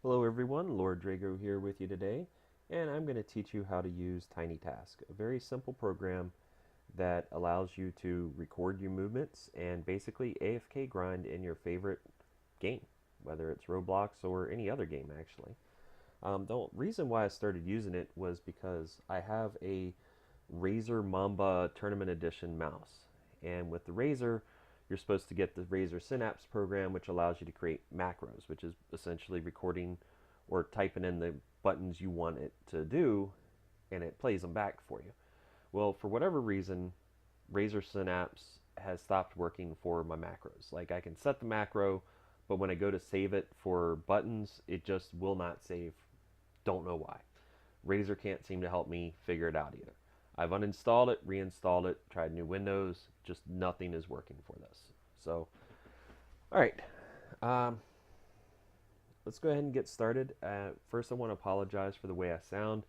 Hello everyone, LordDrago here with you today, and I'm going to teach you how to use TinyTask, a very simple program that allows you to record your movements and basically AFK grind in your favorite game, whether it's Roblox or any other game actually. The reason why I started using it was because I have a Razer Mamba Tournament Edition mouse, and with the Razer, you're supposed to get the Razer Synapse program, which allows you to create macros, which is essentially recording or typing in the buttons you want it to do, and it plays them back for you. Well, for whatever reason, Razer Synapse has stopped working for my macros. Like, I can set the macro, but when I go to save it for buttons, it just will not save. Don't know why. Razer can't seem to help me figure it out either. I've uninstalled it, reinstalled it, tried new Windows, just nothing is working for this. So, all right, um, let's go ahead and get started. First, I want to apologize for the way I sound.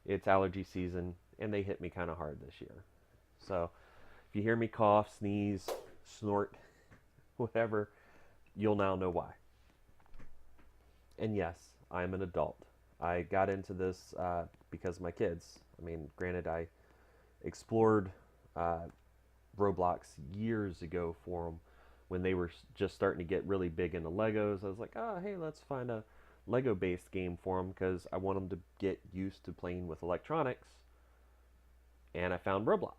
It's allergy season, and they hit me kind of hard this year. So, if you hear me cough, sneeze, snort, whatever, you'll now know why. And yes, I'm an adult. I got into this because of my kids. I mean, granted, I explored uh, Roblox years ago for them when they were just starting to get really big into Legos. I was like, oh, hey, let's find a Lego-based game for them because I want them to get used to playing with electronics. And I found Roblox.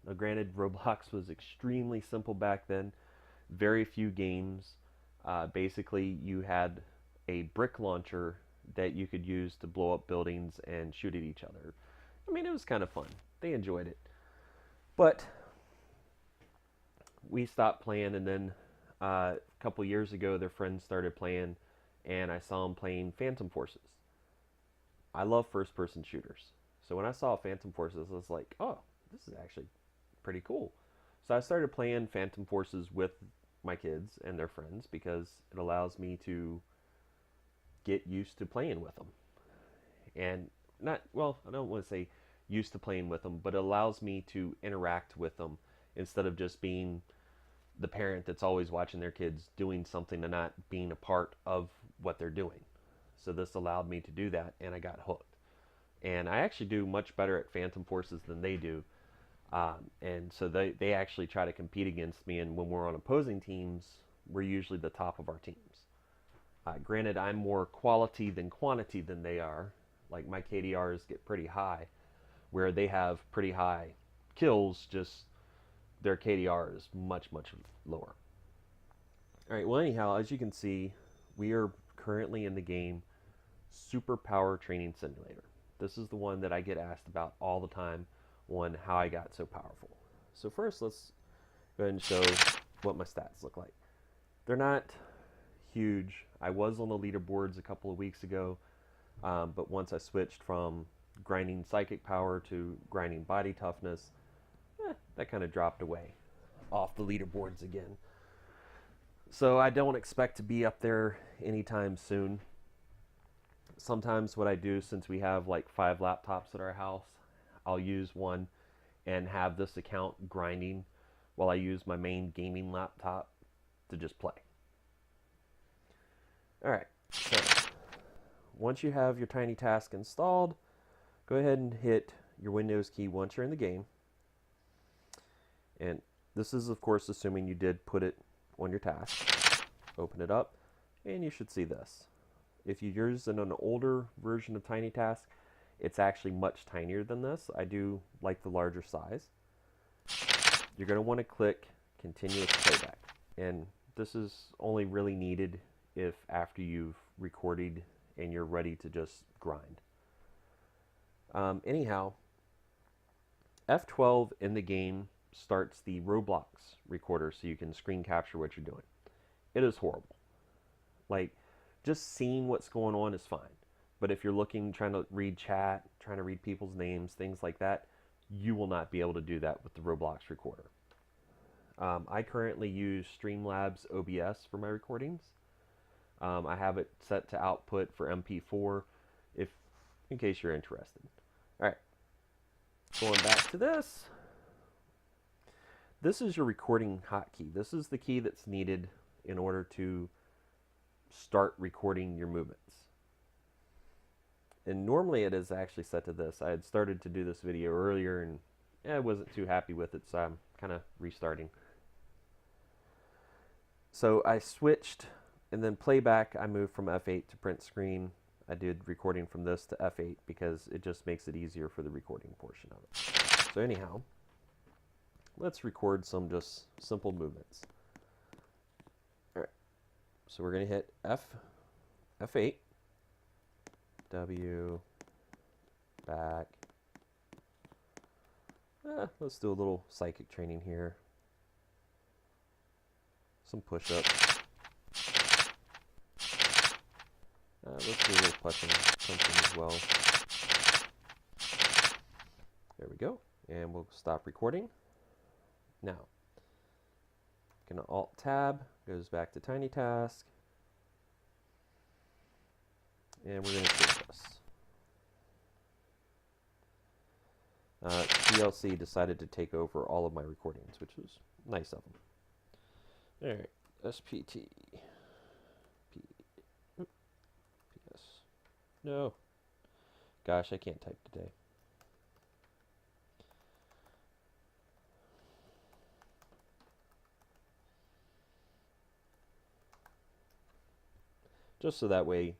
Now, granted, Roblox was extremely simple back then. Very few games. Basically, you had a brick launcher that you could use to blow up buildings and shoot at each other. I mean, it was kind of fun. They enjoyed it. But we stopped playing, and then a couple years ago, their friends started playing, and I saw them playing Phantom Forces. I love first-person shooters. So when I saw Phantom Forces, I was like, oh, this is actually pretty cool. So I started playing Phantom Forces with my kids and their friends because it allows me to get used to playing with them. And not, well, I don't want to say used to playing with them, but it allows me to interact with them instead of just being the parent that's always watching their kids doing something and not being a part of what they're doing. So this allowed me to do that, and I got hooked. And I actually do much better at Phantom Forces than they do. And so they actually try to compete against me, and when we're on opposing teams, we're usually the top of our teams. Granted, I'm more quality than quantity than they are. Like, my KDRs get pretty high, where they have pretty high kills, just their KDR is much, much lower. All right, well, anyhow, as you can see, we are currently in the game Super Power Training Simulator. This is the one that I get asked about all the time on how I got so powerful. So first, let's go ahead and show what my stats look like. They're not huge. I was on the leaderboards a couple of weeks ago, but once I switched from grinding psychic power to grinding body toughness, that kind of dropped away off the leaderboards again. So I don't expect to be up there anytime soon. Sometimes what I do, since we have like 5 laptops at our house, I'll use one and have this account grinding while I use my main gaming laptop to just play. Alright, so once you have your TinyTask installed, go ahead and hit your Windows key once you're in the game. And this is, of course, assuming you did put it on your task. Open it up, and you should see this. If you're using an older version of TinyTask, it's actually much tinier than this. I do like the larger size. You're going to want to click Continuous Playback. And this is only really needed if after you've recorded and you're ready to just grind. Anyhow, F12 in the game starts the Roblox recorder so you can screen capture what you're doing. It is horrible. Like, just seeing what's going on is fine. But if you're looking, trying to read chat, trying to read people's names, things like that, you will not be able to do that with the Roblox recorder. I currently use Streamlabs OBS for my recordings. I have it set to output for MP4, in case you're interested. All right, going back to this. This is your recording hotkey. This is the key that's needed in order to start recording your movements. And normally it is actually set to this. I had started to do this video earlier and I wasn't too happy with it, so I'm kind of restarting. So I switched, and then playback, I moved from F8 to print screen. I did recording from this to F8 because it just makes it easier for the recording portion of it. So anyhow, let's record some just simple movements. All right, so we're going to hit F8, W, back. Let's do a little psychic training here. Some push-ups. Let's do a little punching as well. There we go. And we'll stop recording. Now, gonna Alt-Tab, goes back to Tiny Task. And we're gonna save this. TLC decided to take over all of my recordings, which was nice of them. All right, SPT, PS. No, gosh, I can't type today. Just so that way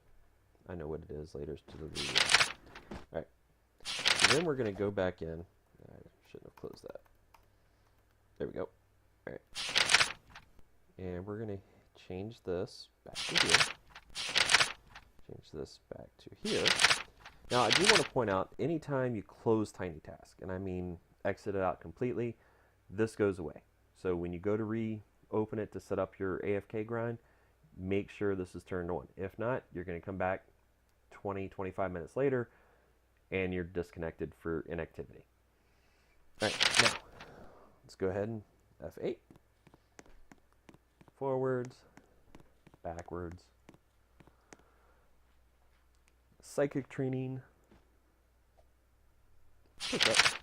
I know what it is later to the video. All right, so then we're going to go back in. I shouldn't have closed that. There we go. All right. And we're going to change this back to here. Change this back to here. Now, I do want to point out, anytime you close Tiny Task, and I mean exit it out completely, this goes away. So when you go to reopen it to set up your AFK grind, make sure this is turned on. If not, you're going to come back 20-25 minutes later, and you're disconnected for inactivity. All right, now, let's go ahead and F8. Forwards, backwards, psychic training, push-ups,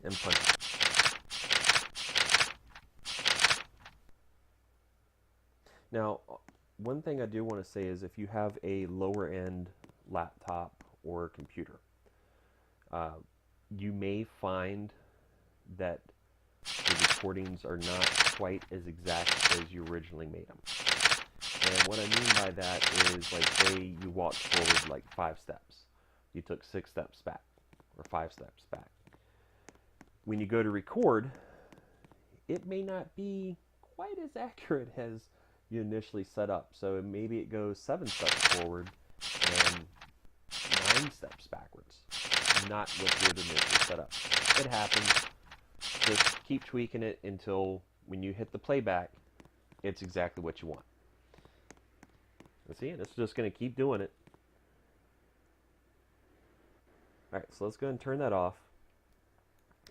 and punch. Now, one thing I do want to say is if you have a lower end laptop or computer, you may find that the recordings are not quite as exact as you originally made them. And what I mean by that is, like, say you walked forward like 5 steps. You took 6 steps back, or 5 steps back. When you go to record, it may not be quite as accurate as you initially set up. So maybe it goes 7 steps forward and 9 steps backwards. Not what you had initially set up. It happens. Just keep tweaking it until when you hit the playback, it's exactly what you want. See, and it's just going to keep doing it. All right, so let's go ahead and turn that off.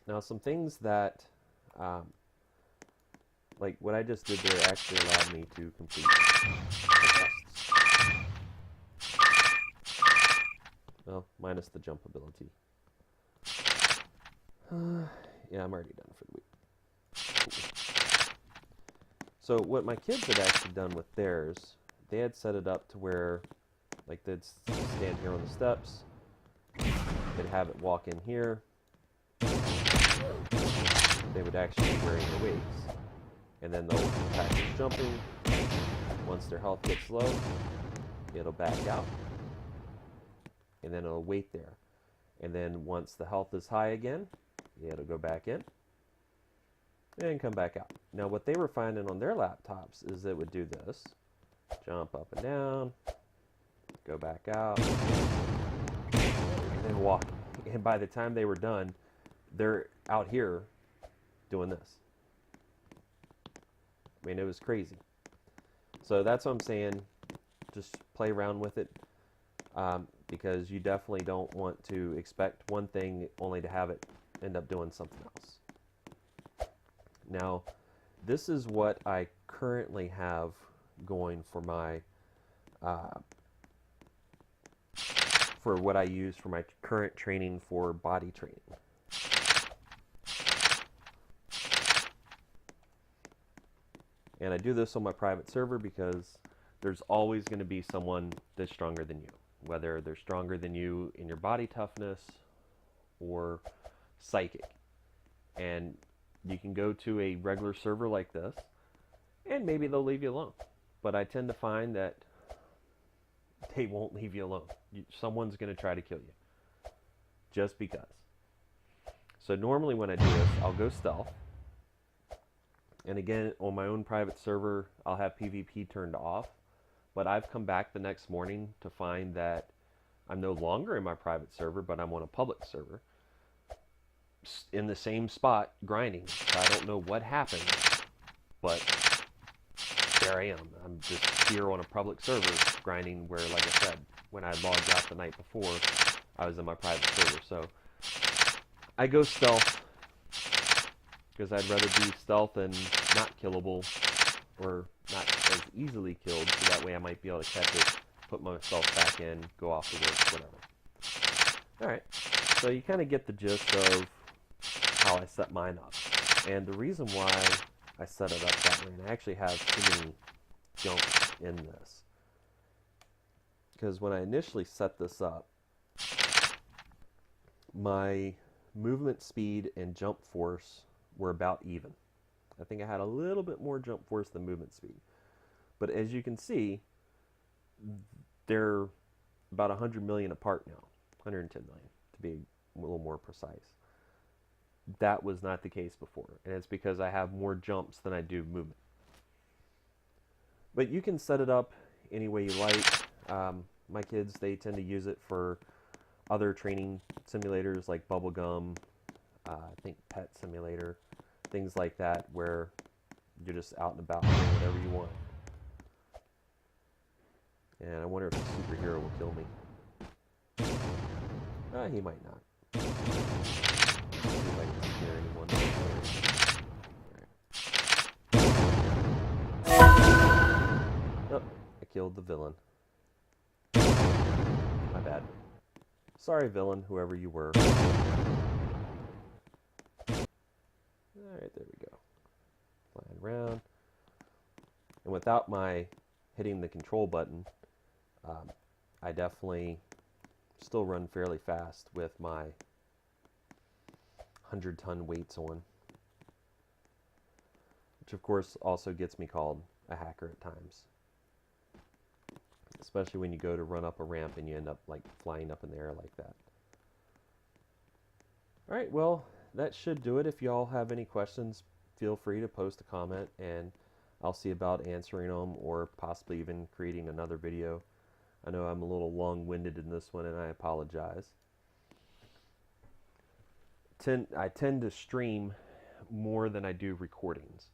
Now, some things that, like what I just did there, actually allowed me to complete the tests. Well, minus the jump ability. Yeah, I'm already done for the week. So what my kids had actually done with theirs, they had set it up to where, like, they'd stand here on the steps, they'd have it walk in here, they would actually be wearing their weights, and then they'll practice jumping. Once their health gets low, it'll back out, and then it'll wait there. And then once the health is high again, it'll go back in and come back out. Now what they were finding on their laptops is it would do this, jump up and down, go back out, and then walk. And by the time they were done, they're out here doing this. I mean, it was crazy. So that's what I'm saying. Just play around with it, because you definitely don't want to expect one thing only to have it end up doing something else. Now, this is what I currently have going for my for what I use for my current training for body training. And I do this on my private server because there's always going to be someone that's stronger than you, whether they're stronger than you in your body toughness or psychic. And you can go to a regular server like this, and maybe they'll leave you alone. But I tend to find that they won't leave you alone. Someone's going to try to kill you, just because. So normally when I do this, I'll go stealth. And again, on my own private server, I'll have PvP turned off. But I've come back the next morning to find that I'm no longer in my private server, but I'm on a public server in the same spot grinding. I don't know what happened, but there I am. I'm just here on a public server grinding where, like I said, when I logged out the night before, I was in my private server. So I go stealth because I'd rather be stealth and not killable, or not as easily killed, so that way I might be able to catch it, put myself back in, go off to work, whatever. Alright, so you kind of get the gist of how I set mine up. And the reason why I set it up that way, and I actually have too many jumps in this, because when I initially set this up, my movement speed and jump force were about even. I think I had a little bit more jump force than movement speed. But as you can see, they're about 100 million apart now. 110 million, to be a little more precise. That was not the case before. And it's because I have more jumps than I do movement. But you can set it up any way you like. My kids, they tend to use it for other training simulators like Bubblegum, I think Pet Simulator, things like that, where you're just out and about doing whatever you want. And I wonder if the superhero will kill me. He might not. See if I can hear anyone. Right. Oh, I killed the villain. My bad. Sorry, villain, whoever you were. Alright, there we go. Flying around. And without my hitting the control button, I definitely still run fairly fast with my 100-ton weights on. Which of course also gets me called a hacker at times. Especially when you go to run up a ramp and you end up like flying up in the air like that. Alright, well, that should do it. If y'all have any questions, feel free to post a comment and I'll see about answering them, or possibly even creating another video. I know I'm a little long-winded in this one and I apologize. I tend to stream more than I do recordings.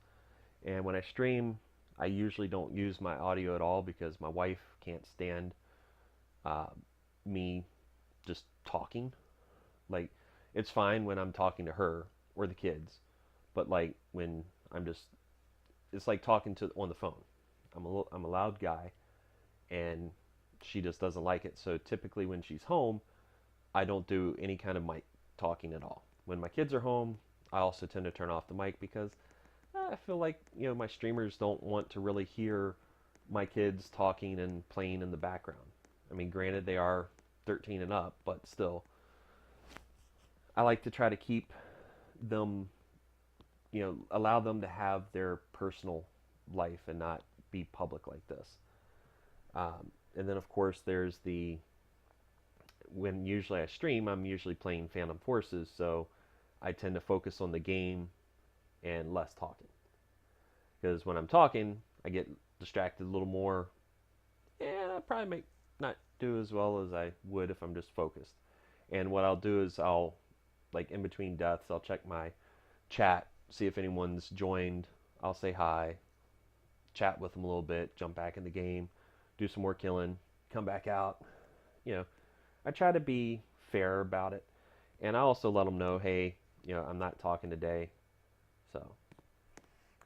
And when I stream, I usually don't use my audio at all because my wife can't stand me just talking. Like, it's fine when I'm talking to her or the kids, but like when I'm just, it's like talking to on the phone. I'm a loud guy, and she just doesn't like it. So typically when she's home, I don't do any kind of mic talking at all. When my kids are home, I also tend to turn off the mic because I feel like, you know, my streamers don't want to really hear my kids talking and playing in the background. I mean, granted, they are 13 and up, but still, I like to try to keep them, you know, allow them to have their personal life and not be public like this. And then, of course, there's when usually I stream, I'm usually playing Phantom Forces, so I tend to focus on the game and less talking. Because when I'm talking, I get distracted a little more, and I probably not do as well as I would if I'm just focused. And what I'll do is I'll, like in between deaths, I'll check my chat, see if anyone's joined. I'll say hi, chat with them a little bit, jump back in the game, do some more killing, come back out. You know, I try to be fair about it. And I also let them know, hey, you know, I'm not talking today. So,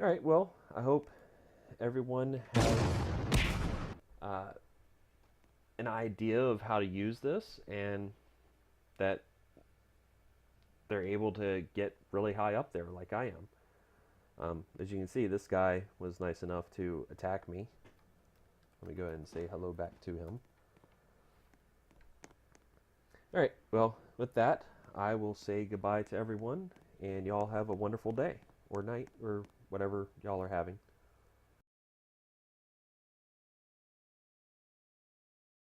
all right, well, I hope everyone has an idea of how to use this, and that they're able to get really high up there like I am. As you can see, this guy was nice enough to attack me. Let me go ahead and say hello back to him. All right, well, with that, I will say goodbye to everyone, and y'all have a wonderful day or night or whatever y'all are having.